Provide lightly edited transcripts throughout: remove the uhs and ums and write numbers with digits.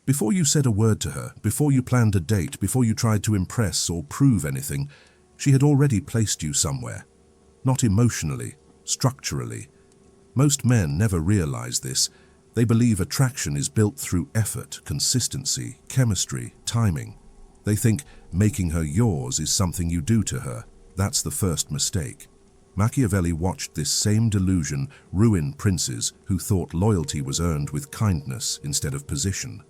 Before you said a word to her, before you planned a date, before you tried to impress or prove anything, she had already placed you somewhere. Not emotionally, structurally. Most men never realize this. They believe attraction is built through effort, consistency, chemistry, timing. They think making her yours is something you do to her. That's the first mistake. Machiavelli watched this same delusion ruin princes who thought loyalty was earned with kindness instead of position.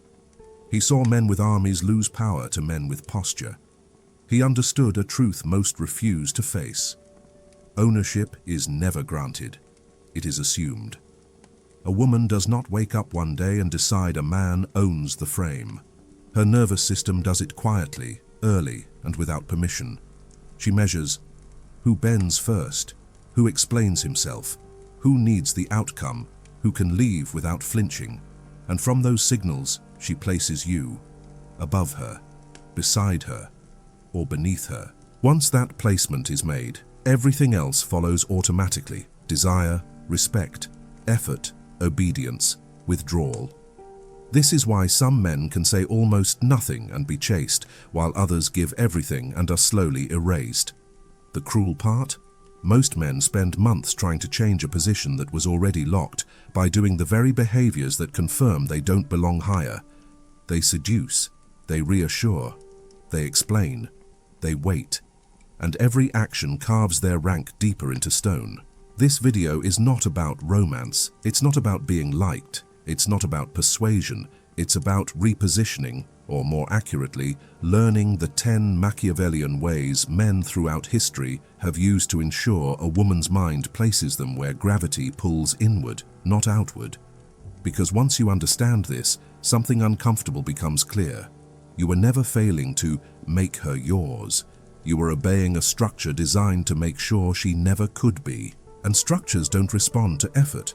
He saw men with armies lose power to men with posture. He understood a truth most refuse to face. Ownership is never granted. It is assumed. A woman does not wake up one day and decide a man owns the frame. Her nervous system does it quietly, early, and without permission. She measures who bends first, who explains himself, who needs the outcome, who can leave without flinching, and from those signals she places you above her, beside her, or beneath her. Once that placement is made, everything else follows automatically: desire, respect, effort, obedience, withdrawal. This is why some men can say almost nothing and be chaste, while others give everything and are slowly erased. The cruel part? Most men spend months trying to change a position that was already locked by doing the very behaviors that confirm they don't belong higher. They seduce, they reassure, they explain, they wait, and every action carves their rank deeper into stone. This video is not about romance, it's not about being liked, it's not about persuasion, it's about repositioning, or more accurately, learning the 10 Machiavellian ways men throughout history have used to ensure a woman's mind places them where gravity pulls inward, not outward. Because once you understand this, something uncomfortable becomes clear. You were never failing to make her yours. You were obeying a structure designed to make sure she never could be. And structures don't respond to effort.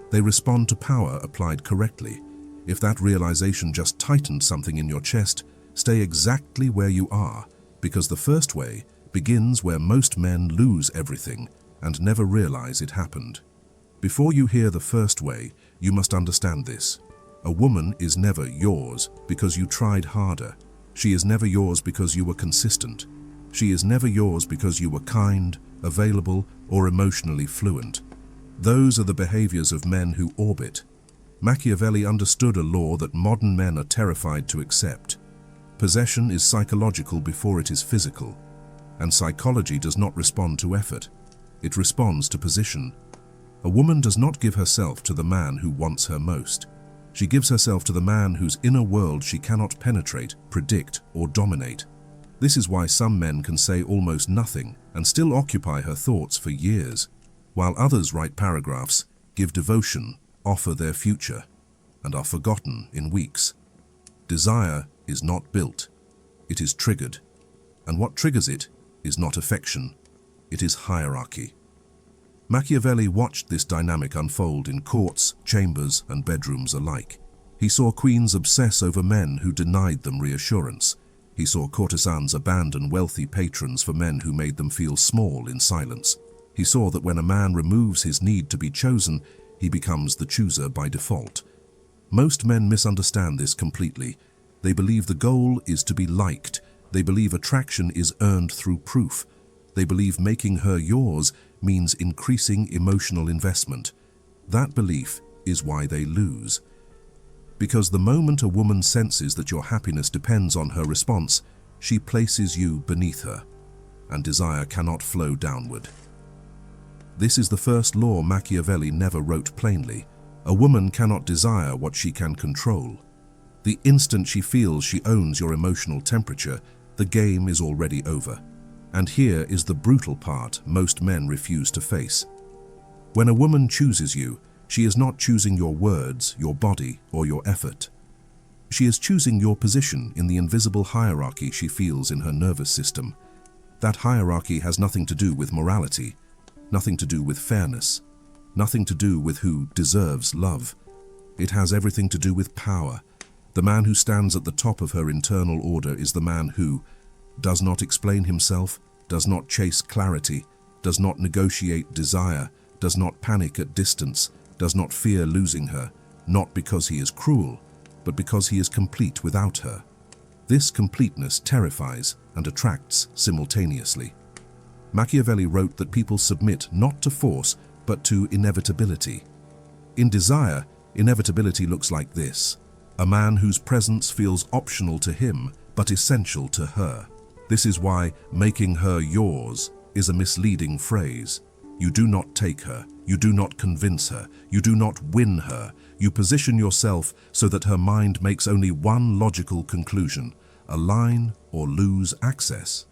They respond to power applied correctly. If that realization just tightened something in your chest, stay exactly where you are, because the first way begins where most men lose everything and never realize it happened. Before you hear the first way, you must understand this. A woman is never yours because you tried harder. She is never yours because you were consistent. She is never yours because you were kind, available, or emotionally fluent. Those are the behaviors of men who orbit. Machiavelli understood a law that modern men are terrified to accept. Possession is psychological before it is physical, and psychology does not respond to effort. It responds to position. A woman does not give herself to the man who wants her most. She gives herself to the man whose inner world she cannot penetrate, predict, or dominate. This is why some men can say almost nothing and still occupy her thoughts for years, while others write paragraphs, give devotion, offer their future, and are forgotten in weeks. Desire is not built, it is triggered, and what triggers it is not affection, it is hierarchy. Machiavelli watched this dynamic unfold in courts, chambers, and bedrooms alike. He saw queens obsess over men who denied them reassurance. He saw courtesans abandon wealthy patrons for men who made them feel small in silence. He saw that when a man removes his need to be chosen, he becomes the chooser by default. Most men misunderstand this completely. They believe the goal is to be liked. They believe attraction is earned through proof. They believe making her yours means increasing emotional investment. That belief is why they lose. Because the moment a woman senses that your happiness depends on her response, she places you beneath her, and desire cannot flow downward. This is the first law Machiavelli never wrote plainly. A woman cannot desire what she can control. The instant she feels she owns your emotional temperature, the game is already over. And here is the brutal part most men refuse to face. When a woman chooses you, she is not choosing your words, your body, or your effort. She is choosing your position in the invisible hierarchy she feels in her nervous system. That hierarchy has nothing to do with morality, nothing to do with fairness, nothing to do with who deserves love. It has everything to do with power. The man who stands at the top of her internal order is the man who does not explain himself, does not chase clarity, does not negotiate desire, does not panic at distance, does not fear losing her, not because he is cruel, but because he is complete without her. This completeness terrifies and attracts simultaneously. Machiavelli wrote that people submit not to force, but to inevitability. In desire, inevitability looks like this: a man whose presence feels optional to him, but essential to her. This is why making her yours is a misleading phrase. You do not take her, you do not convince her, you do not win her. You position yourself so that her mind makes only one logical conclusion: align or lose access.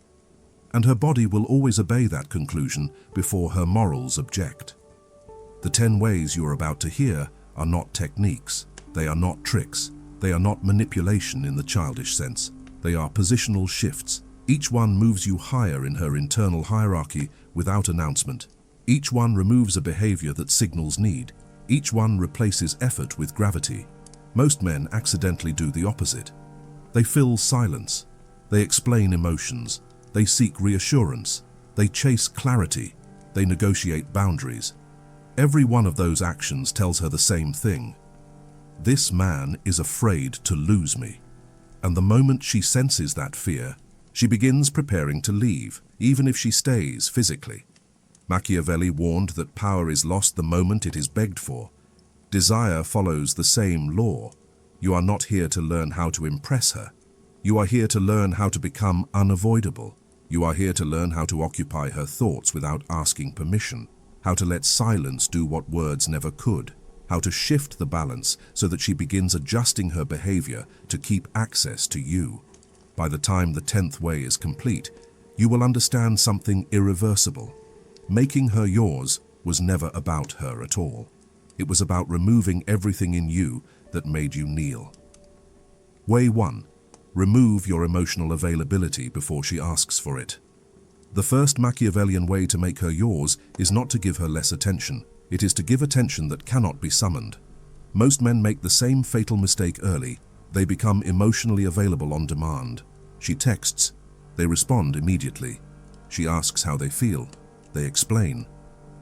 And her body will always obey that conclusion before her morals object. The 10 ways you are about to hear are not techniques, they are not tricks, they are not manipulation in the childish sense. They are positional shifts. Each one moves you higher in her internal hierarchy without announcement. Each one removes a behavior that signals need. Each one replaces effort with gravity. Most men accidentally do the opposite. They fill silence. They explain emotions. They seek reassurance. They chase clarity. They negotiate boundaries. Every one of those actions tells her the same thing: this man is afraid to lose me. And the moment she senses that fear, she begins preparing to leave, even if she stays physically. Machiavelli warned that power is lost the moment it is begged for. Desire follows the same law. You are not here to learn how to impress her. You are here to learn how to become unavoidable. You are here to learn how to occupy her thoughts without asking permission, how to let silence do what words never could, how to shift the balance so that she begins adjusting her behavior to keep access to you. By the time the 10th way is complete, you will understand something irreversible. Making her yours was never about her at all. It was about removing everything in you that made you kneel. Way 1. Remove your emotional availability before she asks for it. The first Machiavellian way to make her yours is not to give her less attention. It is to give attention that cannot be summoned. Most men make the same fatal mistake early. They become emotionally available on demand. She texts. They respond immediately. She asks how they feel. They explain.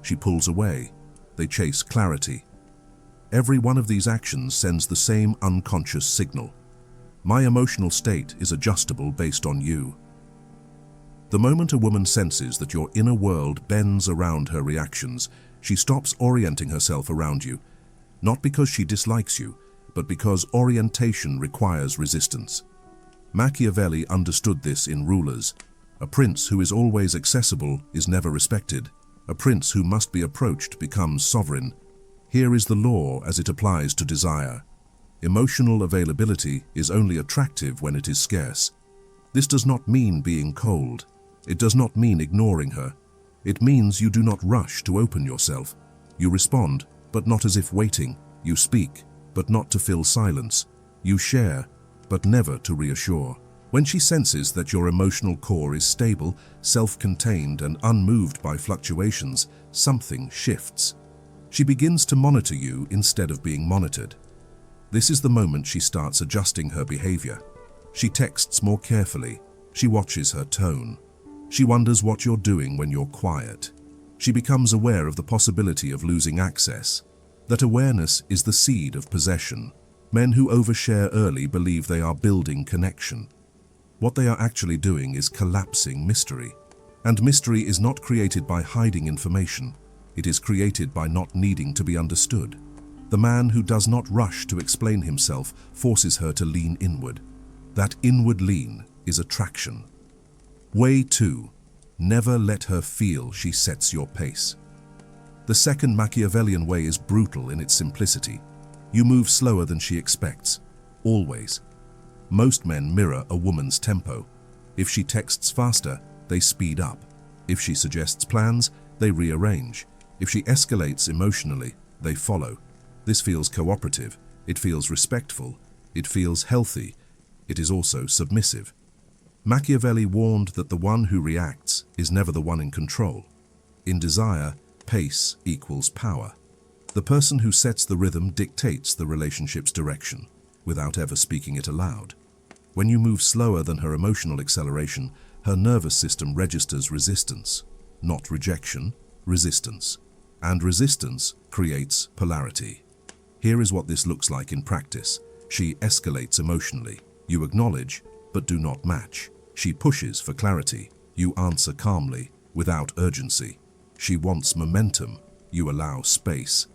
She pulls away. They chase clarity. Every one of these actions sends the same unconscious signal: my emotional state is adjustable based on you. The moment a woman senses that your inner world bends around her reactions, she stops orienting herself around you, not because she dislikes you, but because orientation requires resistance. Machiavelli understood this in rulers. A prince who is always accessible is never respected. A prince who must be approached becomes sovereign. Here is the law as it applies to desire. Emotional availability is only attractive when it is scarce. This does not mean being cold. It does not mean ignoring her. It means you do not rush to open yourself. You respond, but not as if waiting. You speak, but not to fill silence. You share, but never to reassure. When she senses that your emotional core is stable, self-contained, and unmoved by fluctuations, something shifts. She begins to monitor you instead of being monitored. This is the moment she starts adjusting her behavior. She texts more carefully. She watches her tone. She wonders what you're doing when you're quiet. She becomes aware of the possibility of losing access. That awareness is the seed of possession. Men who overshare early believe they are building connection. What they are actually doing is collapsing mystery. And mystery is not created by hiding information. It is created by not needing to be understood. The man who does not rush to explain himself forces her to lean inward. That inward lean is attraction. Way 2. Never let her feel she sets your pace. The second Machiavellian way is brutal in its simplicity. You move slower than she expects. Always. Most men mirror a woman's tempo. If she texts faster, they speed up. If she suggests plans, they rearrange. If she escalates emotionally, they follow. This feels cooperative. It feels respectful. It feels healthy. It is also submissive. Machiavelli warned that the one who reacts is never the one in control. In desire, pace equals power. The person who sets the rhythm dictates the relationship's direction, without ever speaking it aloud. When you move slower than her emotional acceleration, her nervous system registers resistance, not rejection, resistance. And resistance creates polarity. Here is what this looks like in practice. She escalates emotionally. You acknowledge, but do not match. She pushes for clarity. You answer calmly, without urgency. She wants momentum. You allow space.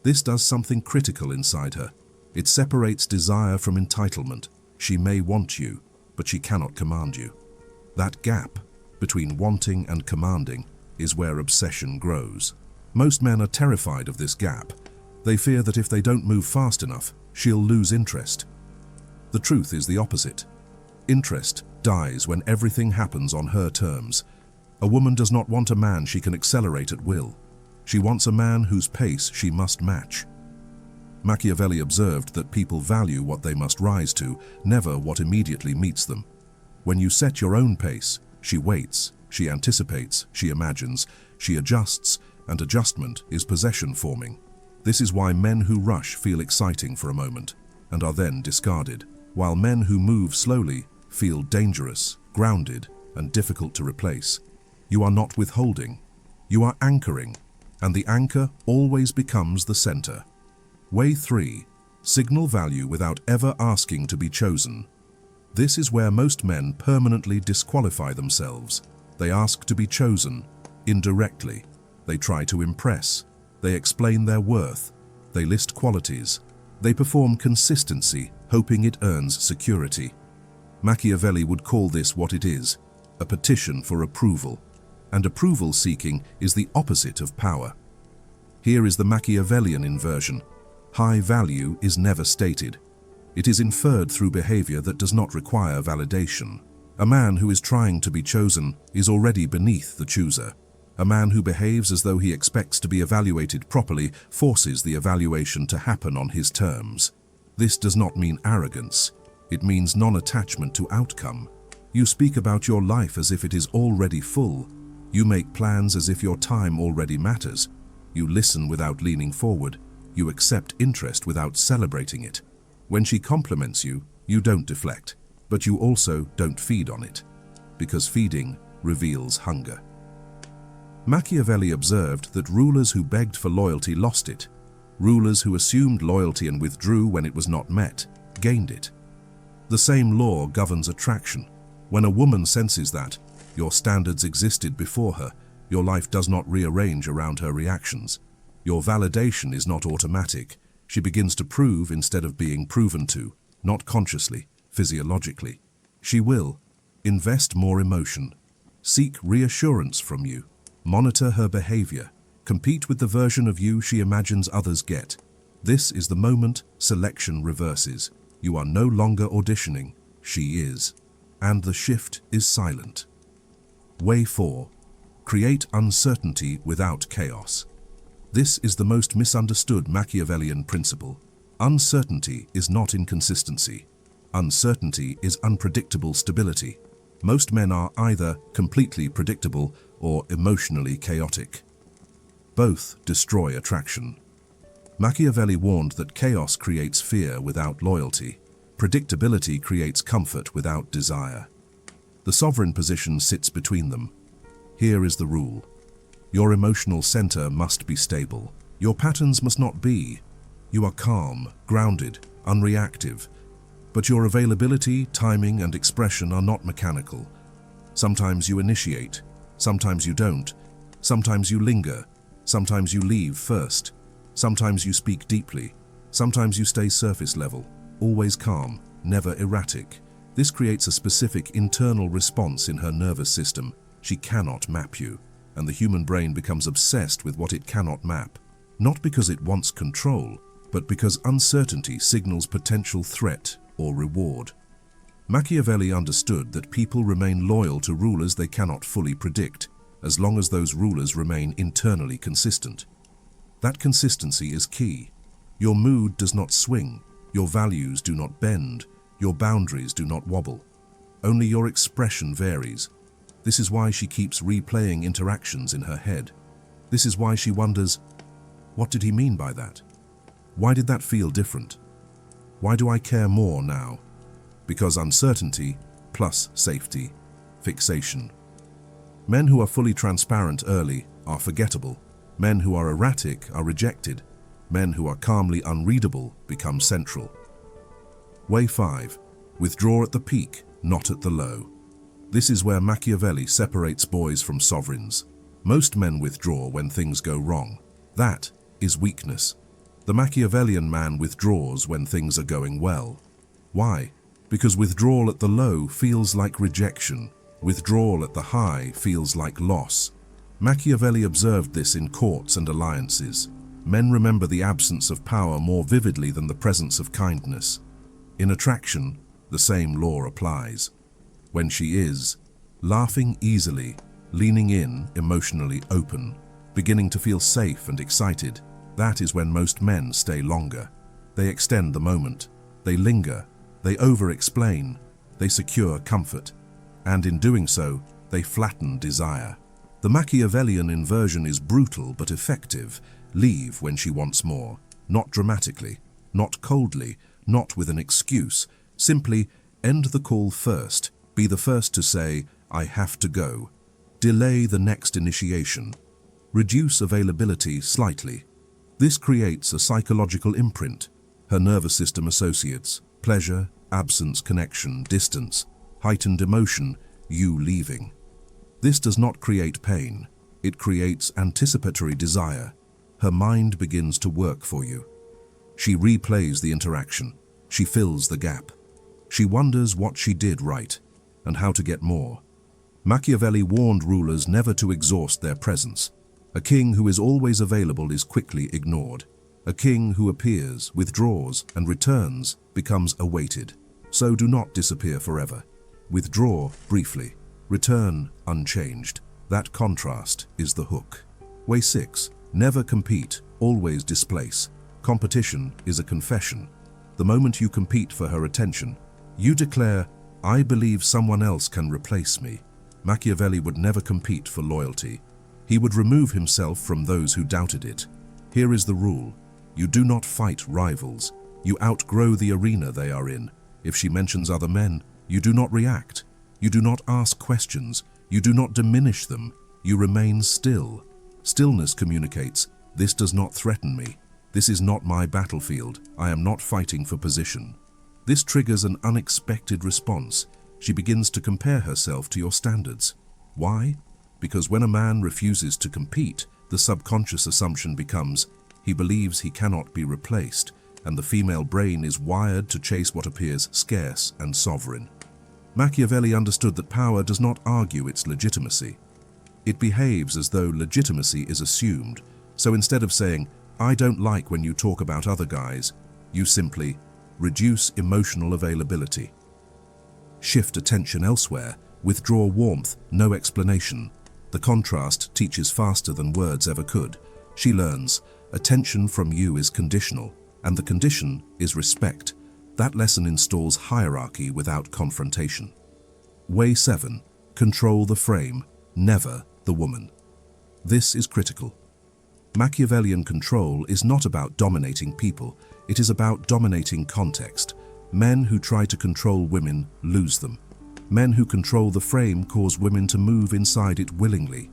This does something critical inside her. It separates desire from entitlement. She may want you, but she cannot command you. That gap between wanting and commanding is where obsession grows. Most men are terrified of this gap. They fear that if they don't move fast enough, she'll lose interest. The truth is the opposite. Interest dies when everything happens on her terms. A woman does not want a man she can accelerate at will. She wants a man whose pace she must match. Machiavelli observed that people value what they must rise to, never what immediately meets them. When you set your own pace, she waits, she anticipates, she imagines, she adjusts, and adjustment is possession forming. This is why men who rush feel exciting for a moment, and are then discarded, while men who move slowly feel dangerous, grounded, and difficult to replace. You are not withholding, you are anchoring, and the anchor always becomes the center. Way 3. Signal value without ever asking to be chosen. This is where most men permanently disqualify themselves. They ask to be chosen, indirectly. They try to impress. They explain their worth. They list qualities. They perform consistency, hoping it earns security. Machiavelli would call this what it is, a petition for approval. And approval seeking is the opposite of power. Here is the Machiavellian inversion. High value is never stated. It is inferred through behavior that does not require validation. A man who is trying to be chosen is already beneath the chooser. A man who behaves as though he expects to be evaluated properly forces the evaluation to happen on his terms. This does not mean arrogance. It means non-attachment to outcome. You speak about your life as if it is already full. You make plans as if your time already matters. You listen without leaning forward. You accept interest without celebrating it. When she compliments you, you don't deflect, but you also don't feed on it, because feeding reveals hunger. Machiavelli observed that rulers who begged for loyalty lost it. Rulers who assumed loyalty and withdrew when it was not met gained it. The same law governs attraction. When a woman senses that your standards existed before her, your life does not rearrange around her reactions. Your validation is not automatic. She begins to prove instead of being proven to, not consciously, physiologically. She will invest more emotion, seek reassurance from you, monitor her behavior, compete with the version of you she imagines others get. This is the moment selection reverses. You are no longer auditioning, she is. And the shift is silent. Way 4. Create uncertainty without chaos. This is the most misunderstood Machiavellian principle. Uncertainty is not inconsistency. Uncertainty is unpredictable stability. Most men are either completely predictable or emotionally chaotic. Both destroy attraction. Machiavelli warned that chaos creates fear without loyalty. Predictability creates comfort without desire. The sovereign position sits between them. Here is the rule. Your emotional center must be stable. Your patterns must not be. You are calm, grounded, unreactive. But your availability, timing, and expression are not mechanical. Sometimes you initiate, sometimes you don't. Sometimes you linger, sometimes you leave first. Sometimes you speak deeply, sometimes you stay surface level. Always calm, never erratic. This creates a specific internal response in her nervous system. She cannot map you. And the human brain becomes obsessed with what it cannot map, not because it wants control, but because uncertainty signals potential threat or reward. Machiavelli understood that people remain loyal to rulers they cannot fully predict, as long as those rulers remain internally consistent. That consistency is key. Your mood does not swing, your values do not bend, your boundaries do not wobble. Only your expression varies. This is why she keeps replaying interactions in her head. This is why she wonders, what did he mean by that? Why did that feel different? Why do I care more now? Because uncertainty plus safety, fixation. Men who are fully transparent early are forgettable. Men who are erratic are rejected. Men who are calmly unreadable become central. Way 5. Withdraw at the peak, not at the low. This is where Machiavelli separates boys from sovereigns. Most men withdraw when things go wrong. That is weakness. The Machiavellian man withdraws when things are going well. Why? Because withdrawal at the low feels like rejection. Withdrawal at the high feels like loss. Machiavelli observed this in courts and alliances. Men remember the absence of power more vividly than the presence of kindness. In attraction, the same law applies. When she is laughing easily, leaning in, emotionally open, beginning to feel safe and excited, that is when most men stay longer. They extend the moment. They linger. They over-explain. They secure comfort. And in doing so, they flatten desire. The Machiavellian inversion is brutal but effective. Leave when she wants more. Not dramatically, not coldly, not with an excuse. Simply end the call first. Be the first to say, "I have to go." Delay the next initiation. Reduce availability slightly. This creates a psychological imprint. Her nervous system associates pleasure, absence, connection, distance, heightened emotion, you leaving. This does not create pain. It creates anticipatory desire. Her mind begins to work for you. She replays the interaction. She fills the gap. She wonders what she did right and how to get more. Machiavelli warned rulers never to exhaust their presence. A king who is always available is quickly ignored. A king who appears, withdraws, and returns becomes awaited. So do not disappear forever. Withdraw briefly. Return unchanged. That contrast is the hook. Way 6. Never compete, always displace. Competition is a confession. The moment you compete for her attention, you declare, "I believe someone else can replace me." Machiavelli would never compete for loyalty. He would remove himself from those who doubted it. Here is the rule. You do not fight rivals. You outgrow the arena they are in. If she mentions other men, you do not react. You do not ask questions. You do not diminish them. You remain still. Stillness communicates, "This does not threaten me. This is not my battlefield. I am not fighting for position." This triggers an unexpected response. She begins to compare herself to your standards. Why? Because when a man refuses to compete, the subconscious assumption becomes, he believes he cannot be replaced, and the female brain is wired to chase what appears scarce and sovereign. Machiavelli understood that power does not argue its legitimacy. It behaves as though legitimacy is assumed. So instead of saying, "I don't like when you talk about other guys," you simply reduce emotional availability. Shift attention elsewhere. Withdraw warmth, no explanation. The contrast teaches faster than words ever could. She learns, attention from you is conditional, and the condition is respect. That lesson installs hierarchy without confrontation. Way 7. Control the frame, never the woman. This is critical. Machiavellian control is not about dominating people, it is about dominating context. Men who try to control women lose them. Men who control the frame cause women to move inside it willingly.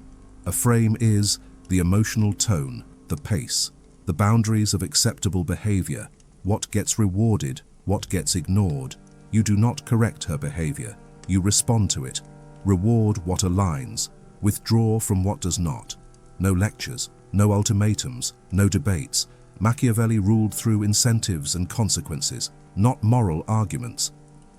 A frame is the emotional tone, the pace, the boundaries of acceptable behavior, what gets rewarded, what gets ignored. You do not correct her behavior, you respond to it. Reward what aligns, withdraw from what does not. No lectures, no ultimatums, no debates. Machiavelli ruled through incentives and consequences, not moral arguments.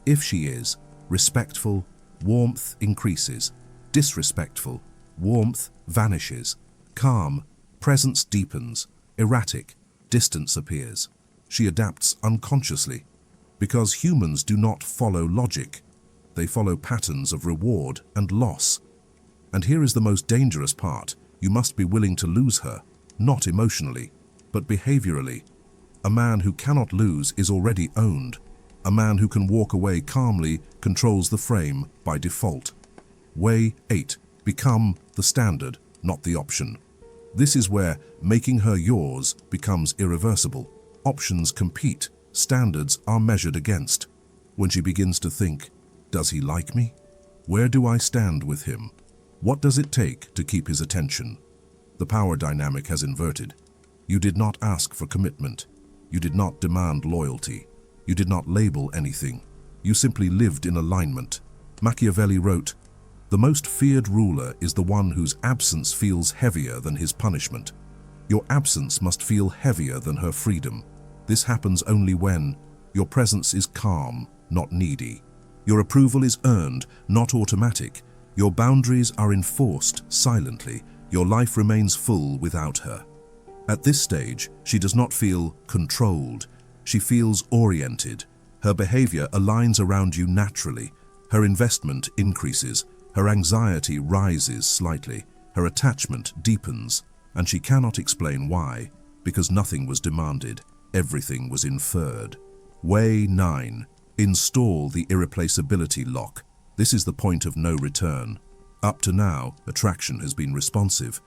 If she is respectful, warmth increases. Disrespectful, warmth vanishes. Calm, presence deepens. Erratic, distance appears. She adapts unconsciously. Because humans do not follow logic. They follow patterns of reward and loss. And here is the most dangerous part. You must be willing to lose her, not emotionally, but behaviorally. A man who cannot lose is already owned. A man who can walk away calmly controls the frame by default. Way 8. Become the standard, not the option. This is where making her yours becomes irreversible. Options compete, standards are measured against. When she begins to think, does he like me? Where do I stand with him? What does it take to keep his attention? The power dynamic has inverted. You did not ask for commitment. You did not demand loyalty. You did not label anything. You simply lived in alignment. Machiavelli wrote, "The most feared ruler is the one whose absence feels heavier than his punishment." Your absence must feel heavier than her freedom. This happens only when your presence is calm, not needy. Your approval is earned, not automatic. Your boundaries are enforced silently. Your life remains full without her. At this stage, she does not feel controlled. She feels oriented. Her behavior aligns around you naturally. Her investment increases. Her anxiety rises slightly. Her attachment deepens. And she cannot explain why, because nothing was demanded. Everything was inferred. Way 9. Install the irreplaceability lock. This is the point of no return. Up to now, attraction has been responsive.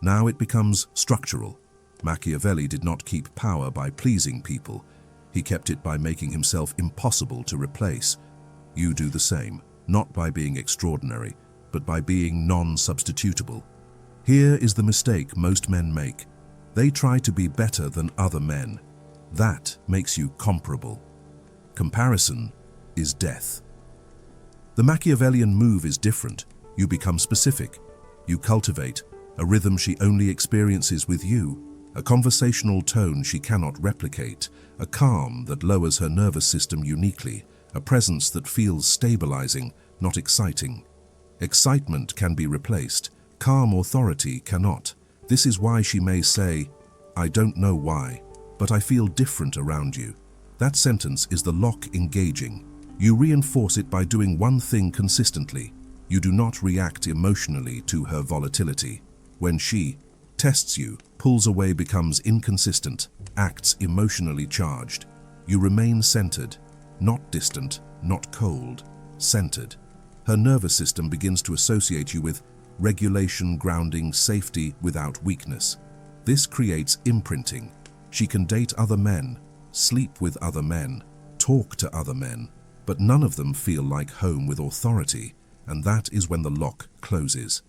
Now it becomes structural. Machiavelli did not keep power by pleasing people. He kept it by making himself impossible to replace. You do the same, not by being extraordinary, but by being non-substitutable. Here is the mistake most men make. They try to be better than other men. That makes you comparable. Comparison is death. The Machiavellian move is different. You become specific. You cultivate a rhythm she only experiences with you, a conversational tone she cannot replicate, a calm that lowers her nervous system uniquely, a presence that feels stabilizing, not exciting. Excitement can be replaced. Calm authority cannot. This is why she may say, "I don't know why, but I feel different around you." That sentence is the lock engaging. You reinforce it by doing one thing consistently. You do not react emotionally to her volatility. When she tests you, pulls away, becomes inconsistent, acts emotionally charged, you remain centered, not distant, not cold, centered. Her nervous system begins to associate you with regulation, grounding, safety without weakness. This creates imprinting. She can date other men, sleep with other men, talk to other men, but none of them feel like home with authority, and that is when the lock closes.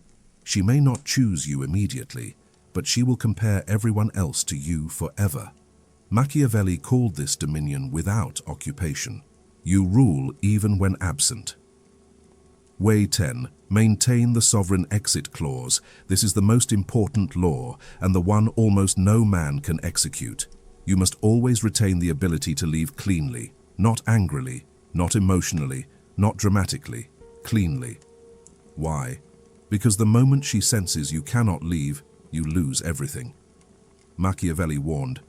She may not choose you immediately, but she will compare everyone else to you forever. Machiavelli called this dominion without occupation. You rule even when absent. Way 10. Maintain the sovereign exit clause. This is the most important law, and the one almost no man can execute. You must always retain the ability to leave cleanly, not angrily, not emotionally, not dramatically, cleanly. Why? Because the moment she senses you cannot leave, you lose everything. Machiavelli warned,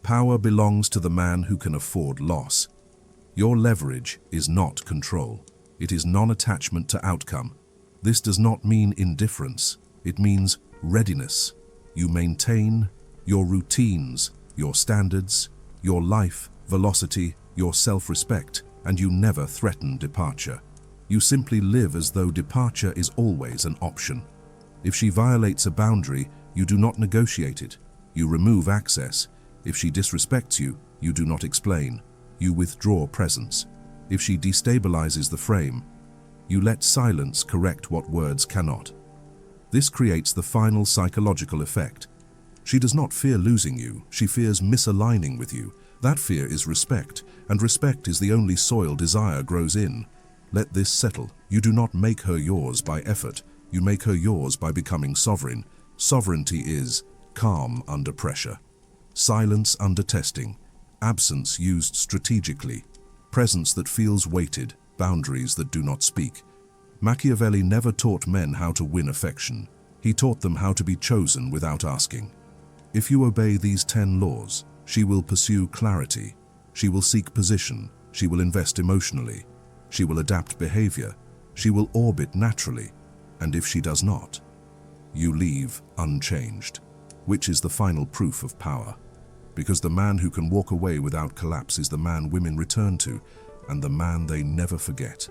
"Power belongs to the man who can afford loss." Your leverage is not control. It is non-attachment to outcome. This does not mean indifference. It means readiness. You maintain your routines, your standards, your life, velocity, your self-respect, and you never threaten departure. You simply live as though departure is always an option. If she violates a boundary, you do not negotiate it. You remove access. If she disrespects you, you do not explain. You withdraw presence. If she destabilizes the frame, you let silence correct what words cannot. This creates the final psychological effect. She does not fear losing you, she fears misaligning with you. That fear is respect, and respect is the only soil desire grows in. Let this settle. You do not make her yours by effort. You make her yours by becoming sovereign. Sovereignty is calm under pressure, silence under testing, absence used strategically, presence that feels weighted, boundaries that do not speak. Machiavelli never taught men how to win affection. He taught them how to be chosen without asking. If you obey these 10 laws, she will pursue clarity. She will seek position. She will invest emotionally. She will adapt behavior. She will orbit naturally. And if she does not, you leave unchanged, which is the final proof of power. Because the man who can walk away without collapse is the man women return to, and the man they never forget.